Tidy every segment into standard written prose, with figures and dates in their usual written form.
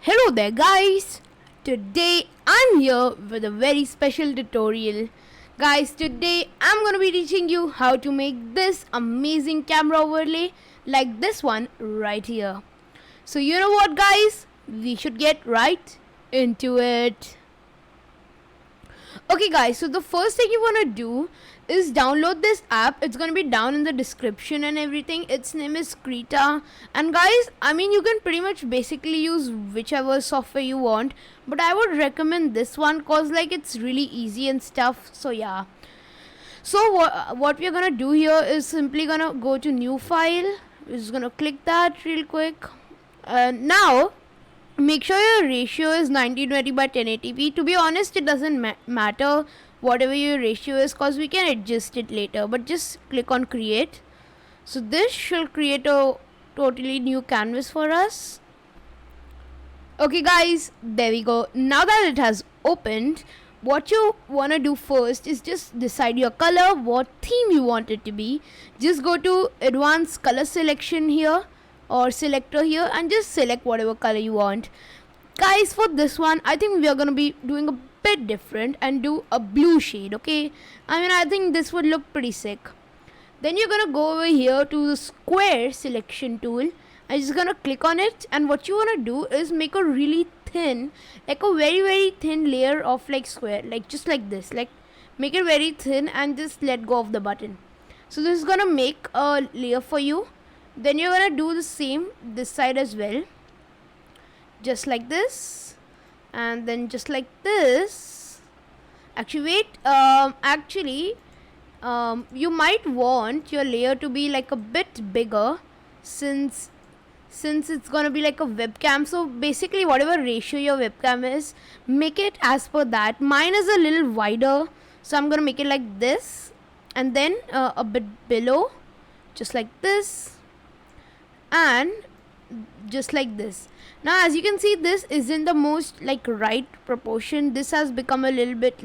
Hello there guys, today I'm here with a very special tutorial. Guys, today I'm gonna be teaching you how to make this amazing camera overlay like this one right here. So you know what guys, we should get right into it. Okay guys, so the first thing you wanna do is download this app. It's gonna be down in the description and everything. Its name is Krita, and guys, you can pretty much basically use whichever software you want, but I would recommend this one cause it's really easy and stuff. So yeah, so what we're gonna do here is simply gonna go to new file. We're just gonna click that real quick. Now make sure your ratio is 1920 by 1080p. To be honest, it doesn't matter whatever your ratio is cause we can adjust it later, but just click on create. So this shall create a totally new canvas for us. Okay guys, there we go. Now that it has opened, what you want to do first is just decide your color, what theme you want it to be. Just go to advanced color selection here or selector here and just select whatever color you want. Guys, for this one I think we are going to be doing a bit different and do a blue shade. Okay, I think this would look pretty sick. Then you're gonna go over here to the square selection tool and just gonna click on it, and what you wanna do is make a really thin, like a very thin layer of square, just like this, make it very thin and just let go of the button. So this is gonna make a layer for you. Then you're gonna do the same this side as well, just like this, and then just like this. Actually wait, you might want your layer to be a bit bigger since it's gonna be like a webcam. So basically whatever ratio your webcam is, make it as per that. Mine is a little wider, so I'm gonna make it like this, and then a bit below, just like this, and just like this. Now as you can see, this isn't the most right proportion. This has become a little bit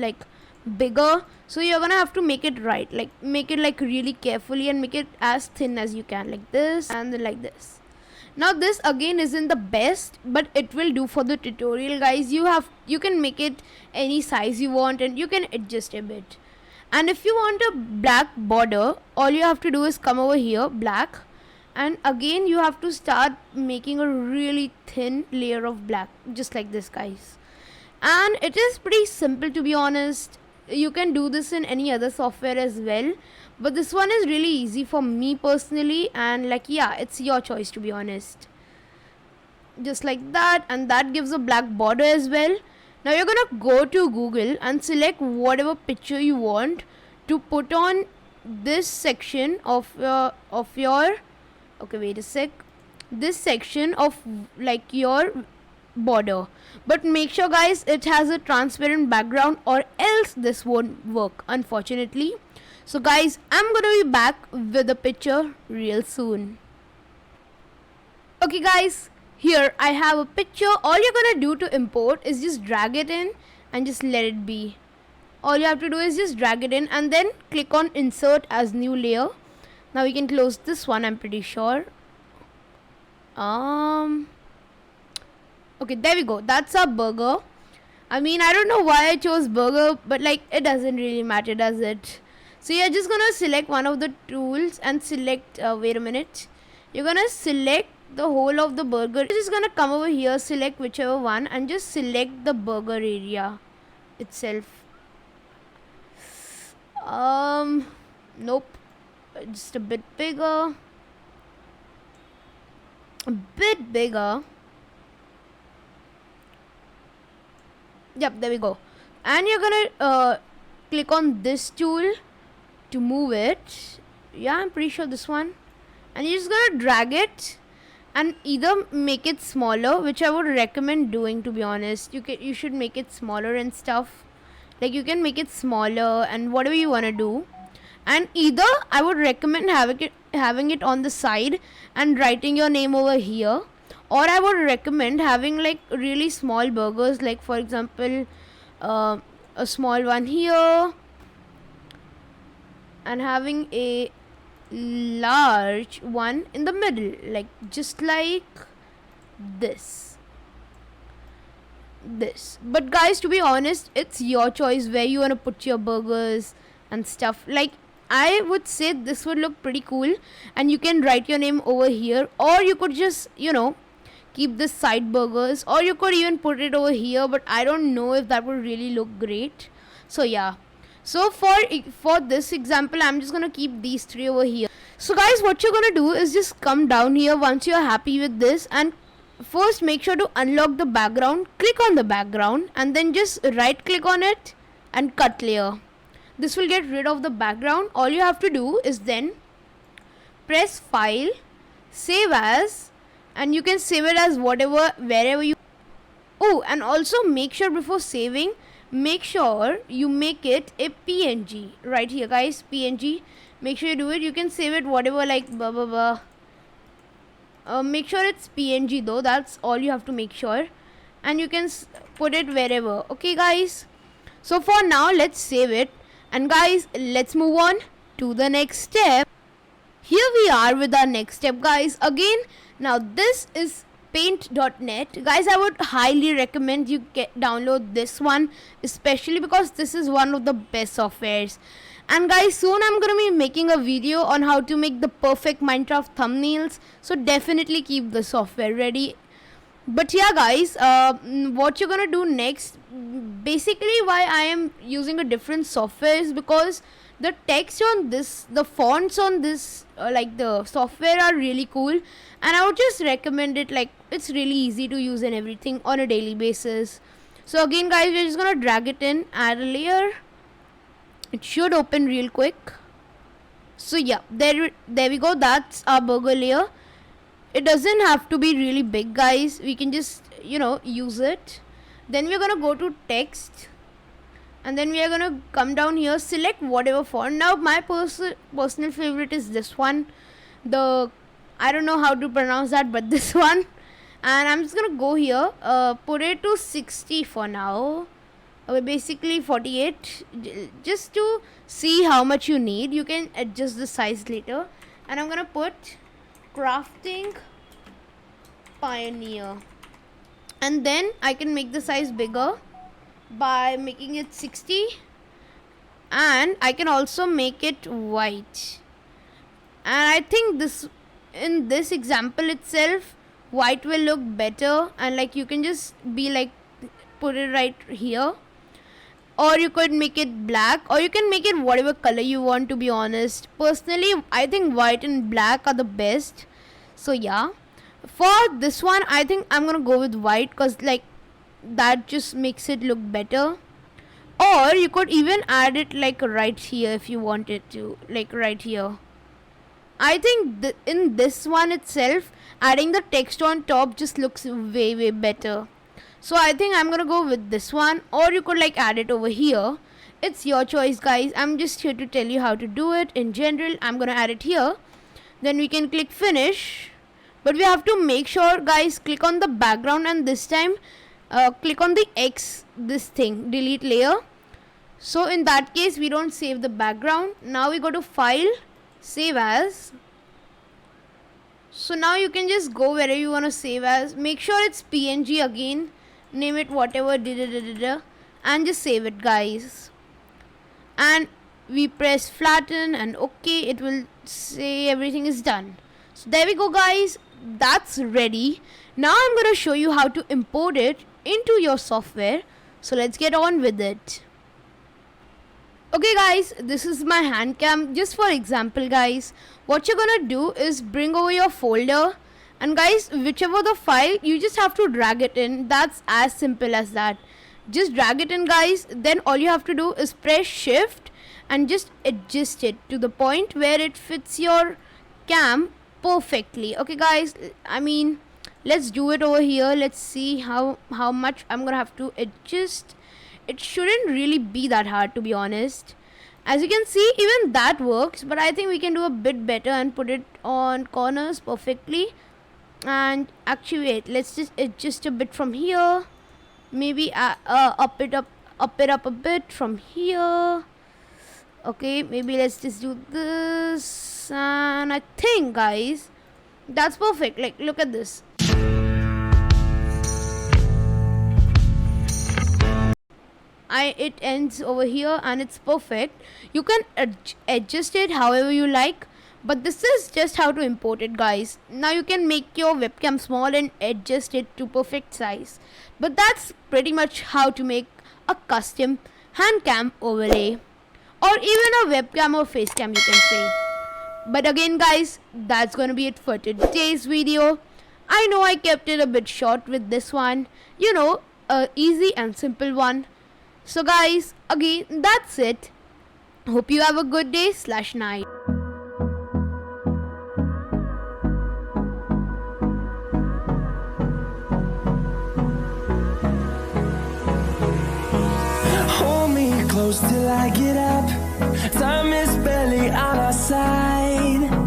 bigger, so you're gonna have to make it right, make it really carefully and make it as thin as you can, like this and then like this. Now this again isn't the best, but it will do for the tutorial guys. You can make it any size you want and you can adjust a bit. And if you want a black border, all you have to do is come over here, black, and again you have to start making a really thin layer of black, just like this guys. And it is pretty simple, to be honest. You can do this in any other software as well, but this one is really easy for me personally, and yeah, it's your choice, to be honest. Just like that, and that gives a black border as well. Now you're gonna go to Google and select whatever picture you want to put on this section of your okay, wait a sec, this section of your border. But make sure guys it has a transparent background, or else this won't work, unfortunately. So guys, I'm gonna be back with the picture real soon. Okay guys, here I have a picture. All you're gonna do to import is just drag it in and just let it be. All you have to do is just drag it in and then click on insert as new layer. Now we can close this one, I'm pretty sure. Okay, there we go. That's our burger. I don't know why I chose burger, but it doesn't really matter, does it? So you're just gonna select one of the tools and select, wait a minute. You're gonna select the whole of the burger. You're just gonna come over here, select whichever one, and just select the burger area itself. Nope. Just a bit bigger. A bit bigger. Yep, there we go. And you're gonna click on this tool to move it. Yeah, I'm pretty sure this one. And you're just gonna drag it and either make it smaller, which I would recommend doing, to be honest. You should make it smaller and stuff. You can make it smaller and whatever you wanna do. And either I would recommend having it on the side and writing your name over here, or I would recommend having really small burgers, for example a small one here, and having a large one in the middle, just like this. this. But guys, to be honest, it's your choice where you want to put your burgers and stuff. Like, I would say this would look pretty cool, and you can write your name over here, or you could just, keep the side burgers, or you could even put it over here, but I don't know if that would really look great. So yeah, so for this example, I'm just gonna keep these three over here. So guys, what you're gonna do is just come down here once you're happy with this, and first make sure to unlock the background, click on the background, and then just right click on it and cut layer. This will get rid of the background. All you have to do is then press file, save as, and you can save it as wherever you. Oh, and also make sure before saving, make sure you make it a PNG right here, guys. PNG, make sure you do it. You can save it whatever, like blah blah blah. Make sure it's PNG though, that's all you have to make sure, and you can put it wherever. Okay guys, so for now let's save it, and guys, let's move on to the next step. Here we are with our next step, guys. Again, now this is paint.net. Guys, I would highly recommend you download this one, especially because this is one of the best softwares. And guys, soon I'm gonna be making a video on how to make the perfect Minecraft thumbnails, so definitely keep the software ready. But yeah guys, what you're gonna do next, basically why I am using a different software is because the text on this, the fonts on this, like the software are really cool, and I would just recommend it. Like, it's really easy to use and everything on a daily basis. So again guys, we're just gonna drag it in, add a layer. It should open real quick. So yeah, there we go. That's our burger layer. It doesn't have to be really big, guys. We can just, use it. Then we're gonna go to text, and then we are gonna come down here, select whatever font. Now my personal favorite is this one. I don't know how to pronounce that, but this one. And I'm just gonna go here, put it to 60 for now. Basically 48, just to see how much you need. You can adjust the size later. And I'm gonna put crafting pioneer, and then I can make the size bigger by making it 60, and I can also make it white. And I think in this example itself, white will look better, and like you can just be like put it right here, or you could make it black, or you can make it whatever color you want, to be honest. Personally, I think white and black are the best. So yeah, for this one, I think I'm gonna go with white, because like that just makes it look better. Or you could even add it like right here if you wanted to, like right here. I think in this one itself, adding the text on top just looks way better. So I think I'm gonna go with this one, or you could like add it over here. It's your choice, guys. I'm just here to tell you how to do it. In general, I'm gonna add it here. Then we can click finish. But we have to make sure, guys, click on the background, and this time click on the X, this thing, delete layer. So in that case, we don't save the background. Now we go to file, save as. So now you can just go wherever you want to save as. Make sure it's PNG again. Name it whatever, and just save it, guys. And we press flatten, and okay, it will say everything is done. So there we go, guys. That's ready. Now I'm gonna show you how to import it into your software. So let's get on with it. Okay guys, this is my hand cam. Just for example, guys, what you're gonna do is bring over your folder, and guys, whichever the file, you just have to drag it in. That's as simple as that. Just drag it in, guys. Then all you have to do is press shift and just adjust it to the point where it fits your cam perfectly. Okay guys, I mean, let's do it over here. Let's see how much I'm gonna have to adjust. It shouldn't really be that hard, to be honest. As you can see, even that works, but I think we can do a bit better and put it on corners perfectly. And actually, wait, let's just adjust a bit from here. Maybe up it up a bit from here. Okay, maybe let's just do this, and I think, guys, that's perfect. Like, look at this. it ends over here and it's perfect. You can adjust it however you like, but this is just how to import it, guys. Now you can make your webcam small and adjust it to perfect size. But that's pretty much how to make a custom hand cam overlay, or even a webcam or face cam, you can say. But again, guys, that's gonna be it for today's video. I know I kept it a bit short with this one, a easy and simple one. So guys, again, that's it. Hope you have a good day/night. Hold me close till I get up. Time is barely on our side.